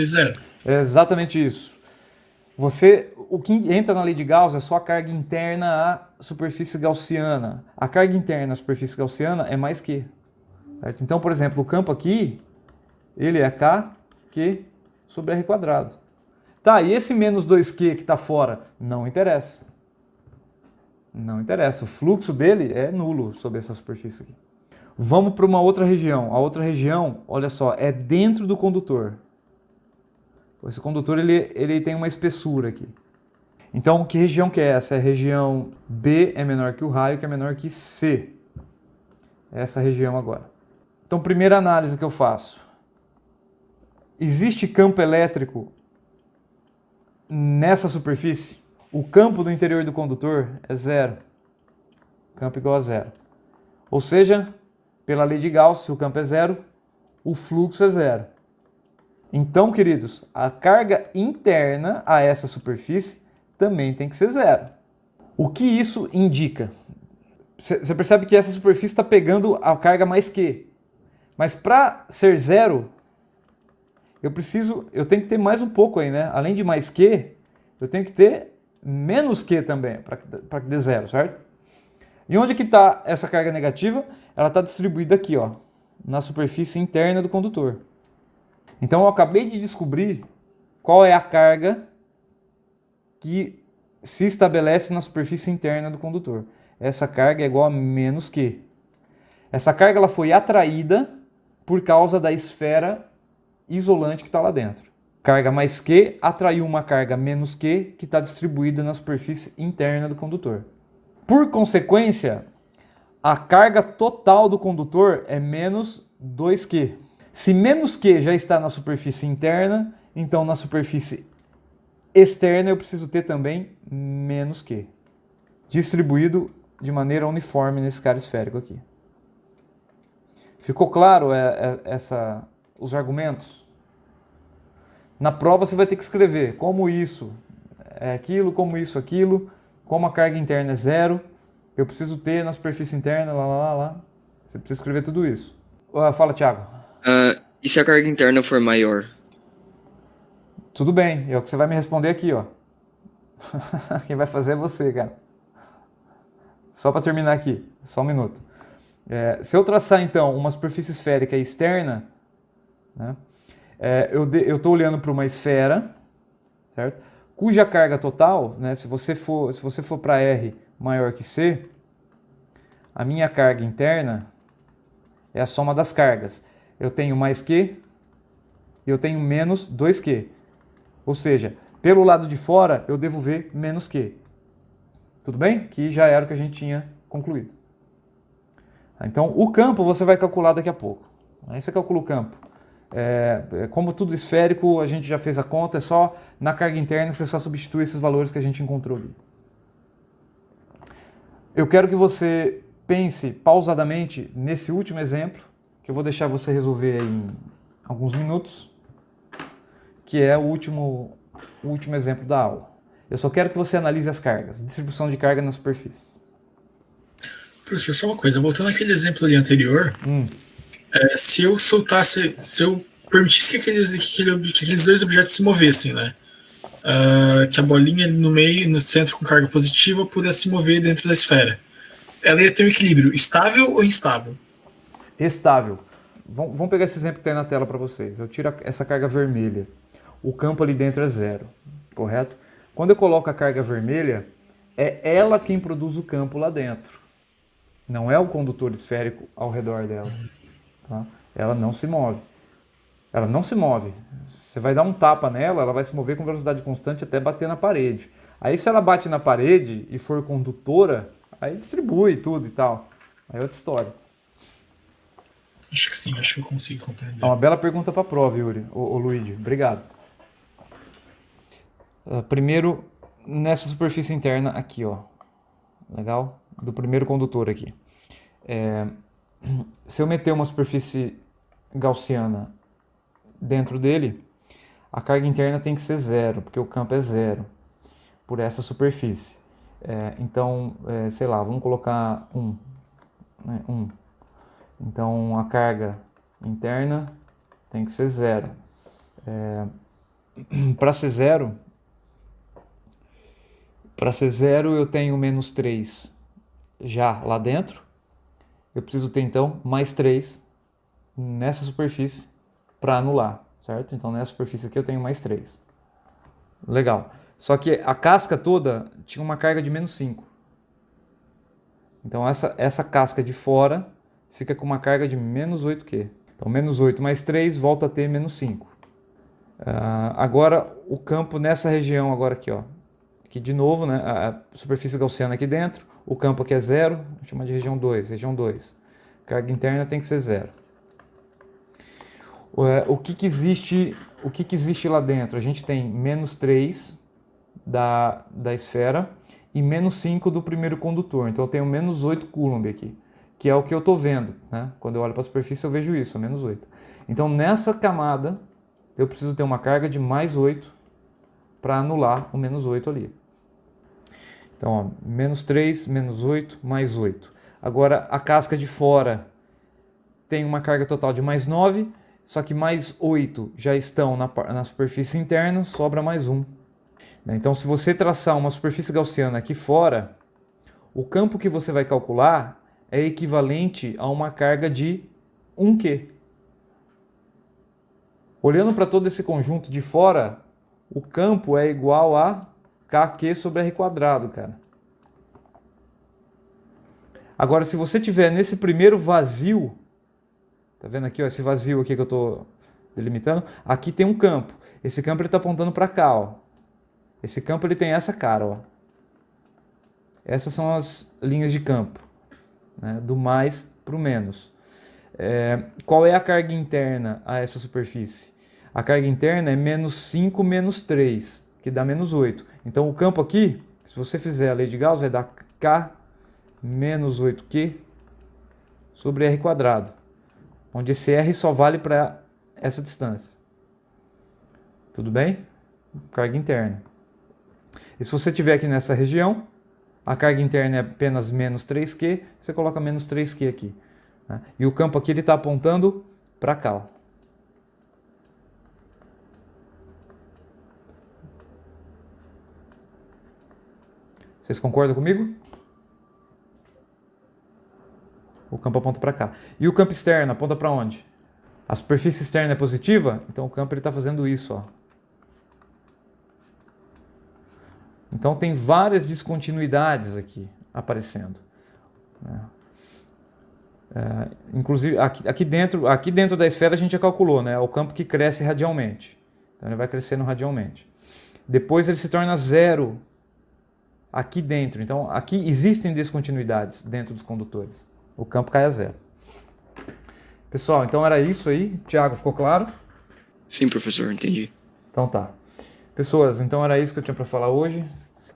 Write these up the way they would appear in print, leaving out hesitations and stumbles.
ser zero. É exatamente isso. O que entra na lei de Gauss é só a carga interna à superfície gaussiana. A carga interna à superfície gaussiana é mais Q. Certo? Então, por exemplo, o campo aqui, ele é KQ sobre R quadrado. Tá, e esse menos 2Q que está fora? Não interessa. Não interessa. O fluxo dele é nulo sobre essa superfície aqui. Vamos para uma outra região. A outra região, olha só, é dentro do condutor. Esse condutor ele tem uma espessura aqui. Então, que região que é essa? É a região B é menor que o raio, que é menor que C. Essa região agora. Então, primeira análise que eu faço. Existe campo elétrico nessa superfície? O campo do interior do condutor é zero. Campo igual a zero. Ou seja, pela lei de Gauss, se o campo é zero, o fluxo é zero. Então, queridos, a carga interna a essa superfície também tem que ser zero. O que isso indica? Você percebe que essa superfície está pegando a carga mais Q. Mas para ser zero, eu tenho que ter mais um pouco aí, né? Além de mais Q, eu tenho que ter menos Q também, para que dê zero, certo? E onde que está essa carga negativa? Ela está distribuída aqui, ó, na superfície interna do condutor. Então eu acabei de descobrir qual é a carga que se estabelece na superfície interna do condutor. Essa carga é igual a menos Q. Essa carga ela foi atraída por causa da esfera isolante que está lá dentro. Carga mais Q atraiu uma carga menos Q que está distribuída na superfície interna do condutor. Por consequência, a carga total do condutor é menos 2Q. Se menos Q já está na superfície interna, então na superfície externa eu preciso ter também menos Q. Distribuído de maneira uniforme nesse cara esférico aqui. Ficou claro os argumentos? Na prova você vai ter que escrever como isso é aquilo, como isso aquilo, como a carga interna é zero, eu preciso ter na superfície interna, lá. Você precisa escrever tudo isso. Fala, Thiago. E se a carga interna for maior? Tudo bem, é o que você vai me responder aqui, ó. Quem vai fazer é você, cara. Só para terminar aqui, só um minuto. Se eu traçar, então, uma superfície esférica externa, né, eu estou olhando para uma esfera, certo? Cuja carga total, né, se você for para R maior que C, a minha carga interna é a soma das cargas. Eu tenho mais Q e eu tenho menos 2Q. Ou seja, pelo lado de fora eu devo ver menos Q. Tudo bem? Que já era o que a gente tinha concluído. Então, o campo você vai calcular daqui a pouco. Aí você calcula o campo. Como tudo esférico, a gente já fez a conta, é só na carga interna você só substitui esses valores que a gente encontrou ali. Eu quero que você pense pausadamente nesse último exemplo, que eu vou deixar você resolver em alguns minutos, que é o último exemplo da aula. Eu só quero que você analise as cargas, distribuição de carga na superfície. Professor, só uma coisa, voltando àquele exemplo ali anterior, se eu permitisse que aqueles dois objetos se movessem, né? Que a bolinha no meio, no centro com carga positiva, pudesse se mover dentro da esfera. Ela ia ter um equilíbrio estável ou instável? Estável. Vamos pegar esse exemplo que tem na tela para vocês. Eu tiro essa carga vermelha. O campo ali dentro é zero, correto? Quando eu coloco a carga vermelha, é ela quem produz o campo lá dentro. Não é o condutor esférico ao redor dela. Tá? Ela não se move. Ela não se move. Você vai dar um tapa nela, ela vai se mover com velocidade constante até bater na parede. Aí se ela bate na parede e for condutora, aí distribui tudo e tal. Aí é outra história. Acho que sim, acho que eu consigo compreender. É uma bela pergunta para a prova, Yuri. Ô Luigi, obrigado. Primeiro, nessa superfície interna aqui, ó. Legal? Do primeiro condutor aqui. Se eu meter uma superfície gaussiana dentro dele, a carga interna tem que ser zero, porque o campo é zero por essa superfície. Então, sei lá, vamos colocar 1. Né, 1. Então, a carga interna tem que ser zero. Para ser zero eu tenho menos 3 já lá dentro. Eu preciso ter então mais 3 nessa superfície para anular, certo? Então nessa superfície aqui eu tenho mais 3. Legal. Só que a casca toda tinha uma carga de menos 5. Então essa casca de fora fica com uma carga de menos 8Q. Então menos 8 mais 3 volta a ter menos 5. Agora o campo nessa região agora aqui, ó. Aqui de novo, né, a superfície gaussiana aqui dentro, o campo aqui é 0, vou chamar de região 2, região 2. Carga interna tem que ser 0. O que existe lá dentro? A gente tem menos 3 da esfera e menos 5 do primeiro condutor. Então eu tenho menos 8 Coulomb aqui, que é o que eu estou vendo, né? Quando eu olho para a superfície eu vejo isso, menos 8. Então nessa camada eu preciso ter uma carga de mais 8 para anular o menos 8 ali. Então, ó, menos 3, menos 8, mais 8. Agora, a casca de fora tem uma carga total de mais 9, só que mais 8 já estão na superfície interna, sobra mais 1. Então, se você traçar uma superfície gaussiana aqui fora, o campo que você vai calcular é equivalente a uma carga de 1Q. Olhando para todo esse conjunto de fora, o campo é igual a kq sobre r quadrado, cara. Agora, se você tiver nesse primeiro vazio, tá vendo aqui, ó, esse vazio aqui que eu estou delimitando, aqui tem um campo. Esse campo ele está apontando para cá, ó. Esse campo ele tem essa cara, ó. Essas são as linhas de campo, né, do mais para o menos. Qual é a carga interna a essa superfície? A carga interna é menos 5 menos 3, que dá menos 8. Então o campo aqui, se você fizer a lei de Gauss, vai dar K menos 8Q sobre R quadrado, onde esse R só vale para essa distância. Tudo bem? Carga interna. E se você tiver aqui nessa região, a carga interna é apenas menos 3Q, você coloca menos 3Q aqui, né? E o campo aqui ele está apontando para cá, ó. Vocês concordam comigo? O campo aponta para cá. E o campo externo aponta para onde? A superfície externa é positiva, então o campo está fazendo isso, ó. Então tem várias descontinuidades aqui aparecendo, né? Inclusive aqui dentro da esfera a gente já calculou, né? O campo que cresce radialmente. Então ele vai crescendo radialmente. Depois ele se torna 0 aqui dentro. Então aqui existem descontinuidades dentro dos condutores. O campo cai a 0. Pessoal, então era isso aí. Tiago, ficou claro? Sim, professor, entendi. Então tá. Pessoas, então era isso que eu tinha para falar hoje.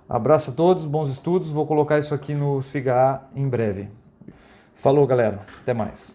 Abraço a todos, bons estudos. Vou colocar isso aqui no SIGA em breve. Falou, galera. Até mais.